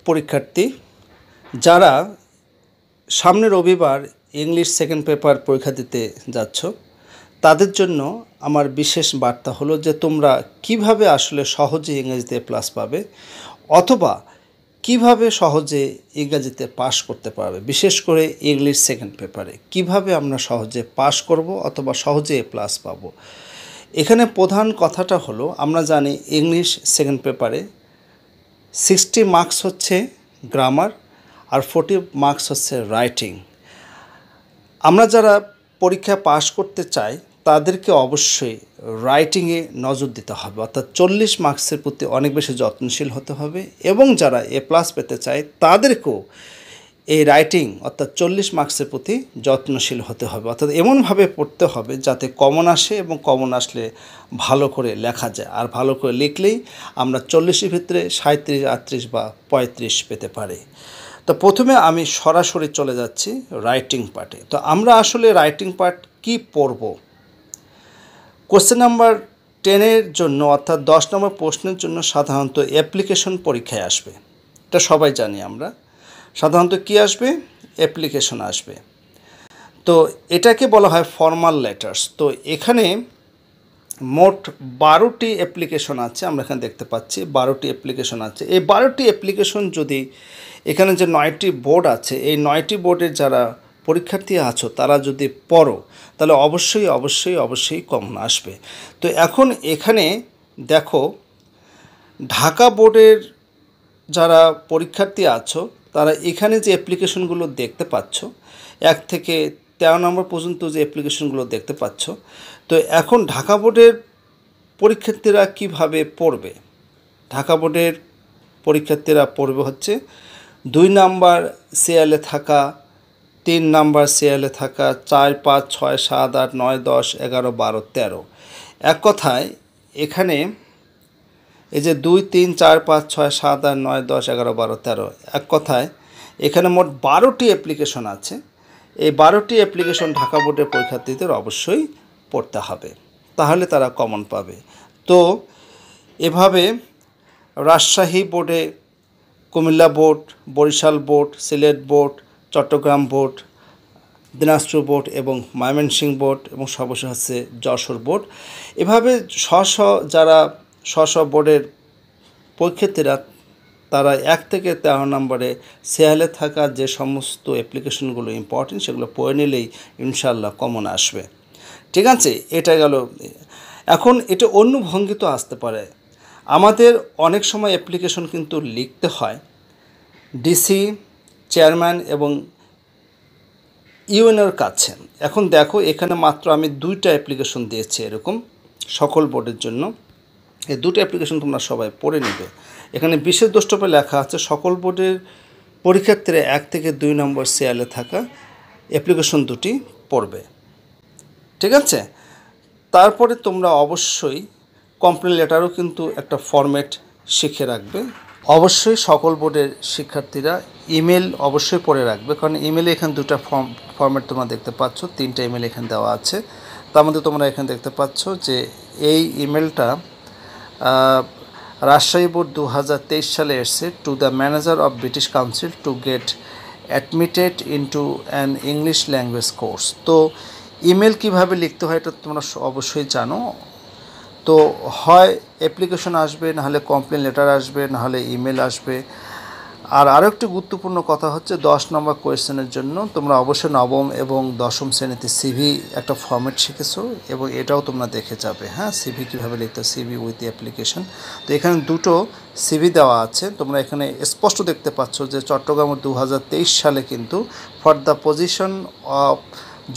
পরীক্ষার্থী যারা সামনের রবিবার ইংলিশ সেকেন্ড পেপার পরীক্ষা দিতে যাচ্ছ, তাদের জন্য আমার বিশেষ বার্তা হলো যে তোমরা কিভাবে আসলে সহজে ইংরেজিতে প্লাস পাবে অথবা কিভাবে সহজে ইংরেজিতে পাস করতে পারবে। বিশেষ করে ইংলিশ সেকেন্ড পেপারে কিভাবে আমরা সহজে পাস করব অথবা সহজে এ প্লাস পাবো। এখানে প্রধান কথাটা হলো, আমরা জানি ইংলিশ সেকেন্ড পেপারে 60 মার্কস হচ্ছে গ্রামার আর 40 মার্কস হচ্ছে রাইটিং। আমরা যারা পরীক্ষা পাস করতে চাই তাদেরকে অবশ্যই রাইটিংয়ে নজর দিতে হবে, অর্থাৎ 40 মার্কসের প্রতি অনেক বেশি যত্নশীল হতে হবে এবং যারা এ প্লাস পেতে চায় তাদেরকেও এই রাইটিং অর্থাৎ 40 মার্কসের প্রতি যত্নশীল হতে হবে, অর্থাৎ এমনভাবে পড়তে হবে যাতে কমন আসে এবং কমন আসলে ভালো করে লেখা যায়। আর ভালো করে লিখলেই আমরা 40-এর ভিতরে 37, 38 বা 35 পেতে পারি। তো প্রথমে আমি সরাসরি চলে যাচ্ছি রাইটিং পার্টে। তো আমরা আসলে রাইটিং পার্ট কি পড়ব? কোশ্চেন নাম্বার 10-এর জন্য অর্থাৎ 10 নম্বর প্রশ্নের জন্য সাধারণত অ্যাপ্লিকেশন পরীক্ষায় আসবে, এটা সবাই জানি আমরা। সাধারণত কি আসবে? অ্যাপ্লিকেশন আসবে। তো এটাকে বলা হয় ফর্মাল লেটার্স। তো এখানে মোট 12টি অ্যাপ্লিকেশন আছে, আমরা এখানে দেখতে পাচ্ছি 12টি অ্যাপ্লিকেশন আছে। এই 12টি অ্যাপ্লিকেশন যদি এখানে যে 9টি বোর্ড আছে, এই 9টি বোর্ডের যারা পরীক্ষার্থী আছো তারা যদি পড়ো তাহলে অবশ্যই অবশ্যই অবশ্যই কমন আসবে। তো এখন এখানে দেখো, ঢাকা বোর্ডের যারা পরীক্ষার্থী আছো তারা এখানে যে অ্যাপ্লিকেশনগুলো দেখতে পাচ্ছ 1 থেকে 13 নম্বর পর্যন্ত যে অ্যাপ্লিকেশনগুলো দেখতে পাচ্ছ, তো এখন ঢাকা বোর্ডের পরীক্ষার্থীরা কিভাবে পড়বে? ঢাকা বোর্ডের পরীক্ষার্থীরা পড়বে হচ্ছে 2 নাম্বার সিএলে থাকা, 3 নাম্বার সিএলে থাকা, 4, 5, 6, 7, 8, 9, 10, 11, 12, 13। এক কথায় এখানে এই যে 2, 3, 4, 5, 6, 7, 8, 9, 10, 11, 12, 13, এক কথায় এখানে মোট 12টি অ্যাপ্লিকেশন আছে। এই 12টি অ্যাপ্লিকেশন ঢাকা বোর্ডের পরীক্ষার্থীদের অবশ্যই পড়তে হবে, তাহলে তারা কমন পাবে। তো এভাবে রাজশাহী বোর্ডে, Comilla board, Barisal board, Sylhet board, Chittagong board, Dinajpur board এবং ময়মনসিংহ বোর্ড এবং সর্বশেষ হচ্ছে যশোর বোর্ড, এভাবে যারা স্ব বোর্ডের পরীক্ষার্থীরা তারা 1 থেকে 13 নম্বরে সিএলে থাকা যে সমস্ত অ্যাপ্লিকেশনগুলো ইম্পর্টেন্ট সেগুলো পড়ে নিলেই ইনশাআল্লাহ কমন আসবে। ঠিক আছে, এটা গেল। এখন এটা অন্য ভঙ্গিত আসতে পারে। আমাদের অনেক সময় অ্যাপ্লিকেশন কিন্তু লিখতে হয় ডিসি, চেয়ারম্যান এবং ইউএনের কাছে। এখন দেখো, এখানে মাত্র আমি 2টা অ্যাপ্লিকেশন দিয়েছি এরকম সকল বোর্ডের জন্য। এই 2টা অ্যাপ্লিকেশন তোমরা সবাই পড়ে নেবে। এখানে বিশেষ দ্রষ্টব্যে লেখা আছে সকল বোর্ডের পরীক্ষার্থীরা 1 থেকে 2 নম্বর সিএলে থাকা অ্যাপ্লিকেশন 2টি পড়বে। ঠিক আছে, তারপরে তোমরা অবশ্যই কমপ্লেন লেটারও কিন্তু একটা ফরম্যাট শিখে রাখবে। অবশ্যই সকল বোর্ডের শিক্ষার্থীরা ইমেল অবশ্যই পড়ে রাখবে, কারণ ইমেলে এখানে 2টা ফরম্যাট তোমরা দেখতে পাচ্ছ, 3টা ইমেল এখানে দেওয়া আছে। তার মধ্যে তোমরা এখানে দেখতে পাচ্ছ যে এই ইমেলটা রাজশাহী বোর্ড 2023 সালে এসছে, to the manager of British council to get admitted into an English language course. তো ইমেল কীভাবে লিখতে হয় এটা তোমরা অবশ্যই জানো। তো হয় অ্যাপ্লিকেশন আসবে, নাহলে কমপ্লেন লেটার আসবে, নাহলে ইমেল আসবে। আর আরও একটি গুরুত্বপূর্ণ কথা হচ্ছে 10 নম্বর কোয়েশ্চেনের জন্য তোমরা অবশ্যই 9ম এবং 10ম শ্রেণীতে সিভি একটা ফরম্যাট শিখেছো এবং এটাও তোমরা দেখে যাবে। হ্যাঁ, সিভি কীভাবে লিখতে হয়, সিভি উইথ অ্যাপ্লিকেশন। তো এখানে 2টো সিভি দেওয়া আছে, তোমরা এখানে স্পষ্ট দেখতে পাচ্ছ যে চট্টগ্রাম 2023 সালে কিন্তু for the position of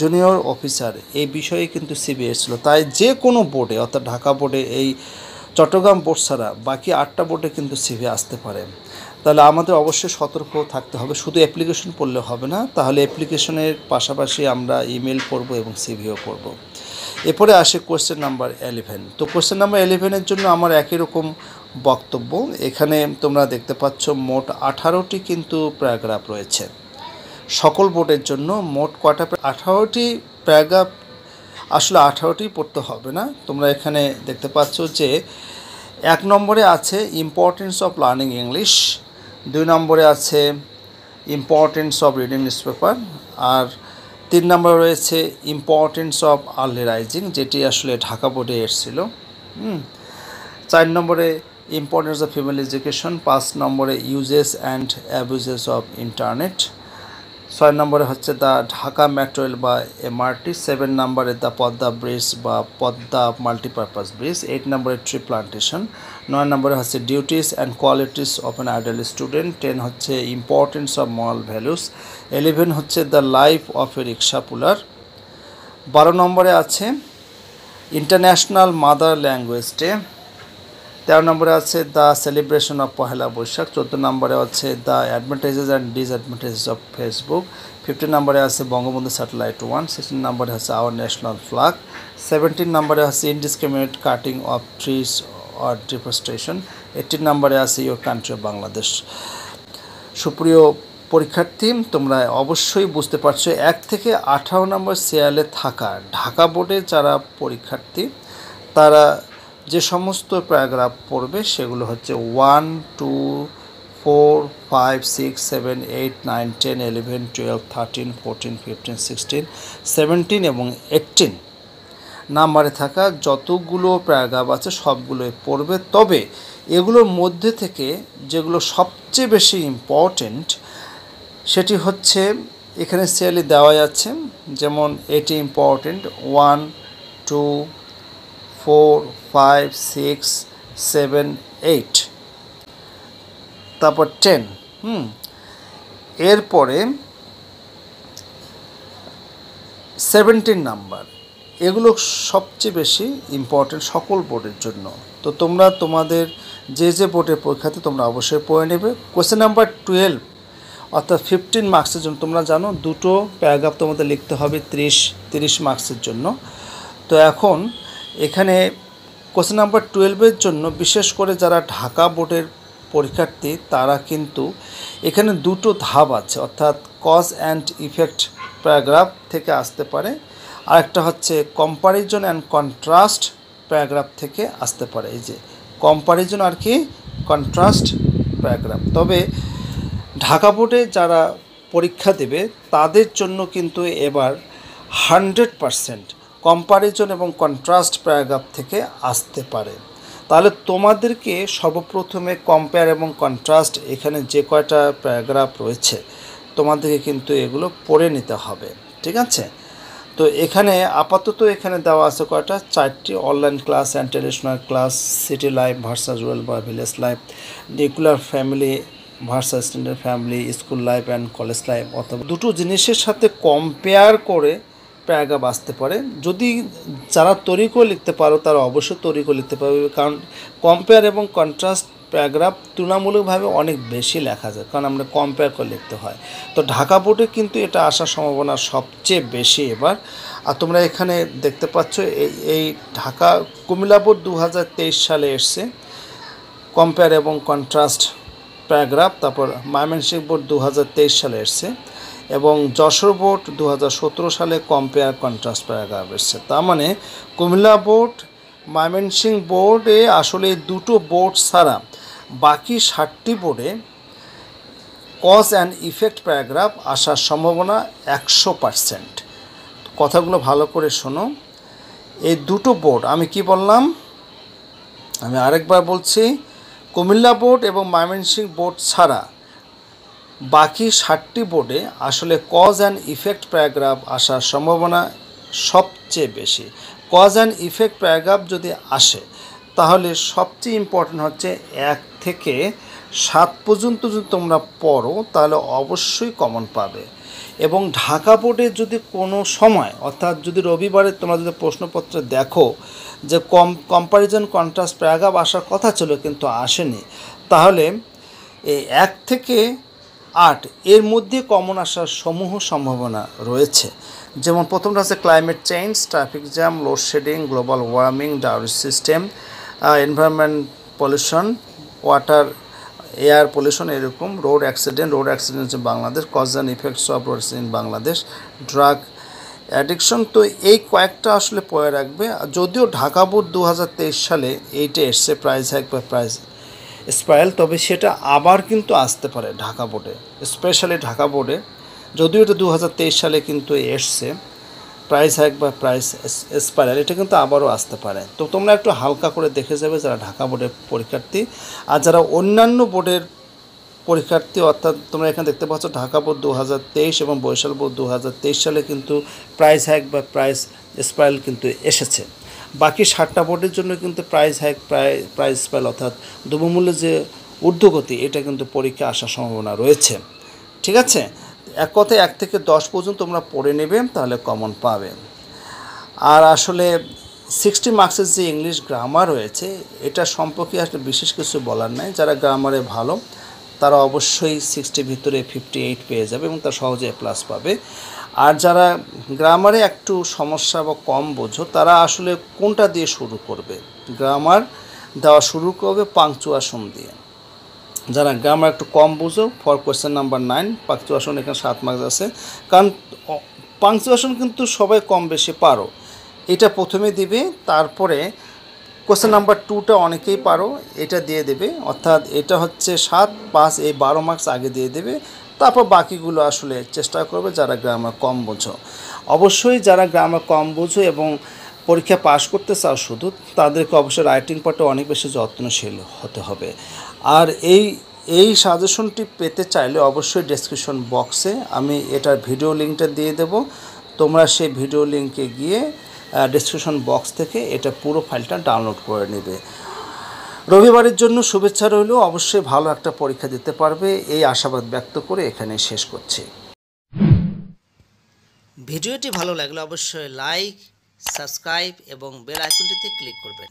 junior officer এই বিষয়ে কিন্তু সিভি এসেছিলো। তাই যে কোনো বোর্ডে অর্থাৎ ঢাকা বোর্ডে এই চট্টগ্রাম বোর্ড ছাড়া বাকি 8টা বোর্ডে কিন্তু সিভি আসতে পারে। তাহলে আমাদের অবশ্যই সতর্ক থাকতে হবে, শুধু অ্যাপ্লিকেশন পড়লে হবে না, তাহলে অ্যাপ্লিকেশনের পাশাপাশি আমরা ইমেল পড়ব এবং সিভিও পড়ব। এরপরে আসে কোয়েশ্চেন নাম্বার 11। তো কোয়েশ্চেন নাম্বার 11-এর জন্য আমার একই রকম বক্তব্য। এখানে তোমরা দেখতে পাচ্ছ মোট 18টি কিন্তু প্যারাগ্রাফ রয়েছে সকল বোর্ডের জন্য। মোট কয়টা? 18টি প্যারাগ্রাফ। আসলে 18টি পড়তে হবে না, তোমরা এখানে দেখতে পাচ্ছ যে 1 নম্বরে আছে ইম্পর্টেন্স অফ লার্নিং ইংলিশ, 2 নম্বরে আছে ইম্পর্টেন্স অফ রিডিং নিউজপেপার, আর 3 নম্বরে রয়েছে ইম্পর্টেন্স অফ আর্লি রাইজিং, যেটি আসলে ঢাকা বোর্ডে এসেছিল। 4 নম্বরে ইম্পর্টেন্স অফ ফিমেল এডুকেশন, 5 নম্বরে uses and abuses of internet, 6 নম্বরে হচ্ছে দ্য ঢাকা মেট্রো রেল বা এমআরটি, 7 নম্বরে দ্য পদ্মা ব্রিজ বা পদ্মা মাল্টিপারপাস ব্রিজ, 8 নম্বরে ট্রি প্লান্টেশন, 9 নম্বরে হচ্ছে duties and qualities of an ideal student, 10 হচ্ছে ইম্পর্টেন্স অফ মরাল ভ্যালুস, 11 হচ্ছে দ্য লাইফ অফ এ রিক্সা পুলার, 12 নম্বরে আছে ইন্টারন্যাশনাল মাদার ল্যাঙ্গুয়েজ ডে, 13 নম্বরে আছে the celebration of Pohela Boishakh, 14 নম্বরে আছে the advantages and disadvantages of Facebook, 15 নম্বরে আছে বঙ্গবন্ধু স্যাটেলাইট 1, 16 নম্বরে আছে আওয়ার ন্যাশনাল ফ্ল্যাগ, 17 নম্বরে আছে indiscriminate cutting of trees or deforestation, 18 নম্বরে আছে ইয়োর কান্ট্রি অফ বাংলাদেশ। সুপ্রিয় পরীক্ষার্থী, তোমরা অবশ্যই বুঝতে পারছো 1 থেকে 18 নম্বর সিরিয়ালে থাকা ঢাকা বোর্ডের যারা পরীক্ষার্থী তারা যে সমস্ত প্যারাগ্রাফ পড়বে সেগুলো হচ্ছে 1, 2, 4, 5, 6, 7, 8, 9, 10, 11, 12, 13, 14, 15, 16, 17 এবং 18 নাম্বারে থাকা যতগুলো প্যারাগ্রাফ আছে সবগুলোই পড়বে। তবে এগুলোর মধ্যে থেকে যেগুলো সবচেয়ে বেশি ইম্পর্টেন্ট সেটি হচ্ছে এখানে সিরিয়ালি দেওয়া আছে, যেমন এটি ইম্পর্টেন্ট 1, 2, 4, 5, 6, 7, 8, তারপর 10। এরপরে 17 নাম্বার, এগুলো সবচেয়ে বেশি ইম্পর্টেন্ট সকল বোর্ডের জন্য। তো তোমরা তোমাদের যে বোর্ডের পরীক্ষাতে তোমরা অবশ্যই পড়ে নেবে। কোয়েশ্চেন নাম্বার 12 অর্থাৎ 15 মার্কসের জন্য তোমরা জানো দুটো প্যারাগ্রাফ তোমাদের লিখতে হবে 30 মার্কসের জন্য। তো এখন এখানে কোয়েশ্চেন নাম্বার 12-এর জন্য বিশেষ করে যারা ঢাকা বোর্ডের পরীক্ষার্থী তারা কিন্তু এখানে দুটো ধাপ আছে, অর্থাৎ কজ অ্যান্ড ইফেক্ট প্যারাগ্রাফ থেকে আসতে পারে, আরেকটা হচ্ছে কম্পারিজন অ্যান্ড কন্ট্রাস্ট প্যারাগ্রাফ থেকে আসতে পারে। এই যে কম্পারিজন আর কি কন্ট্রাস্ট প্যারাগ্রাফ। তবে ঢাকা বোর্ডে যারা পরীক্ষা দেবে তাদের জন্য কিন্তু এবার 100% কম্পারিজন এবং কন্ট্রাস্ট প্যারাগ্রাফ থেকে আসতে পারে। তাহলে তোমাদেরকে সর্বপ্রথমে কম্পেয়ার এবং কন্ট্রাস্ট এখানে যে কয়টা প্যারাগ্রাফ রয়েছে তোমাদেরকে কিন্তু এগুলো পড়ে নিতে হবে, ঠিক আছে? তো এখানে আপাতত এখানে দেওয়া আছে কয়টা, 4টি online class and traditional class, city life versus rural বা village life, nuclear family versus standard family, school life and college life, অথবা দুটো জিনিসের সাথে কম্পেয়ার করে প্যারাগ্রাফ আসতে পারে। যদি যারা তৈরি করে লিখতে পারো তারা অবশ্যই তৈরি করে লিখতে পারবে, কারণ কম্পেয়ার এবং কন্ট্রাস্ট প্যারাগ্রাফ তুলনামূলকভাবে অনেক বেশি লেখা যায়, কারণ আমরা কম্পেয়ার করে লিখতে হয়। তো ঢাকা বোর্ডে কিন্তু এটা আসার সম্ভাবনা সবচেয়ে বেশি এবার। আর তোমরা এখানে দেখতে পাচ্ছ এই ঢাকা কুমিল্লা বোর্ড 2023 সালে এসছে কম্পেয়ার এবং কন্ট্রাস্ট প্যারাগ্রাফ, তারপর ময়মনসিংহ বোর্ড 2023 সালে এসছে এবং যশোর বোর্ড 2017 সালে কম্পেয়ার কন্ট্রাস্ট প্যারাগ্রাফ এসছে। তার মানে কুমিল্লা বোর্ড ময়মনসিংহ বোর্ডে আসলে দুটো বোর্ড ছাড়া বাকি 7টি বোর্ডে কজ অ্যান্ড ইফেক্ট প্যারাগ্রাফ আসার সম্ভাবনা 100%। কথাগুলো ভালো করে শোনো, এই দুটো বোর্ড আমি কি বললাম, আমি আরেকবার বলছি, কুমিল্লা বোর্ড এবং ময়মনসিংহ বোর্ড ছাড়া বাকি 7টি বোর্ডে আসলে কজ অ্যান্ড ইফেক্ট প্যারাগ্রাফ আসার সম্ভাবনা সবচেয়ে বেশি। কজ অ্যান্ড ইফেক্ট প্যারাগ্রাফ যদি আসে তাহলে সবচেয়ে ইম্পর্টেন্ট হচ্ছে 1 থেকে 7 পর্যন্ত যদি তোমরা পড়ো তাহলে অবশ্যই কমন পাবে। এবং ঢাকা বোর্ডে যদি কোনো সময় অর্থাৎ যদি রবিবারে তোমরা যদি প্রশ্নপত্র দেখো যে কম্পারিজন কন্ট্রাস্ট প্যারাগ্রাফ আসার কথা ছিল কিন্তু আসেনি, তাহলে এই 1 থেকে 8 এর মধ্যে কমন আসার সমূহ সম্ভাবনা রয়েছে। যেমন প্রথমটা আছে climate change, traffic jam, load shedding, global warming, dowry system, environment pollution, water air pollution, এরকম রোড অ্যাক্সিডেন্ট হচ্ছে Bangladesh, cause and effects of road in Bangladesh, drug addiction. তো এই কয়েকটা আসলে পড়ে রাখবে। যদিও ঢাকা বোর্ড 2023 সালে এইটা এসছে প্রাইস হাইক বা প্রাইস স্পাইরাল, তবে সেটা আবার কিন্তু আসতে পারে ঢাকা বোর্ডে, স্পেশালি ঢাকা বোর্ডে। যদিও এটা 2023 সালে কিন্তু এসছে প্রাইস হাইক বা প্রাইস স্পাইরাল, এটা কিন্তু আবারও আসতে পারে। তো তোমরা একটু হালকা করে দেখে যাবে যারা ঢাকা বোর্ডের পরীক্ষার্থী। আর যারা অন্যান্য বোর্ডের পরীক্ষার্থী, অর্থাৎ তোমরা এখানে দেখতে পাচ্ছ ঢাকা বোর্ড 2023 এবং বরিশাল বোর্ড 2023 সালে কিন্তু প্রাইস হাইক বা প্রাইস স্পাইরাল কিন্তু এসেছে। বাকি 7টা বোর্ডের জন্য কিন্তু প্রাইস হাইক প্রাইস স্পাইরাল অর্থাৎ দ্রব্যমূল্যের যে ঊর্ধ্বগতি, এটা কিন্তু পরীক্ষা আসার সম্ভাবনা রয়েছে। ঠিক আছে, এক কথায় 1 থেকে 10 পর্যন্ত তোমরা পড়ে নেবে, তাহলে কমন পাবে। আর আসলে 60 মার্কসের যে ইংলিশ গ্রামার রয়েছে, এটা সম্পর্কে আসলে বিশেষ কিছু বলার নাই। যারা গ্রামারে ভালো তারা অবশ্যই 60 ভিতরে 58 পেয়ে যাবে এবং তারা সহজে প্লাস পাবে। আর যারা গ্রামারে একটু সমস্যা বা কম বোঝো, তারা আসলে কোনটা দিয়ে শুরু করবে? গ্রামার দেওয়া শুরু করবে পাংচুয়েশন দিয়ে। যারা গ্রামার একটু কম বুঝো, ফর কোয়েশ্চেন নাম্বার 9 পাংচুয়েশন, এখানে 7 মার্কস আছে। কারণ পাংচুয়েশন কিন্তু সবাই কম বেশি পারো, এটা প্রথমে দিবে। তারপরে কোয়েশ্চেন নাম্বার 2টা অনেকেই পারো, এটা দিয়ে দেবে। অর্থাৎ এটা হচ্ছে 7, 5 এই 12 মার্কস আগে দিয়ে দেবে। তারপর বাকিগুলো আসলে চেষ্টা করবে যারা গ্রামার কম বোঝো। অবশ্যই যারা গ্রামার কম বোঝো এবং পরীক্ষা পাস করতে চাও শুধু, তাদেরকে অবশ্যই রাইটিং পার্টে অনেক বেশি যত্নশীল হতে হবে। আর এই সাজেশনটি পেতে চাইলে অবশ্যই ডেসক্রিপশন বক্সে আমি এটার ভিডিও লিঙ্কটা দিয়ে দেব। তোমরা সেই ভিডিও লিঙ্কে গিয়ে ডেসক্রিপশন বক্স থেকে এটা পুরো ফাইলটা ডাউনলোড করে নেবে। রবিবারের জন্য শুভেচ্ছা রইল, অবশ্যই ভালো একটা পরীক্ষা দিতে পারবে এই আশাবাদ ব্যক্ত করে এখানে শেষ করছি। ভিডিওটি ভালো লাগলে অবশ্যই লাইক, সাবস্ক্রাইব এবং বেল আইকনটিতে ক্লিক করবেন।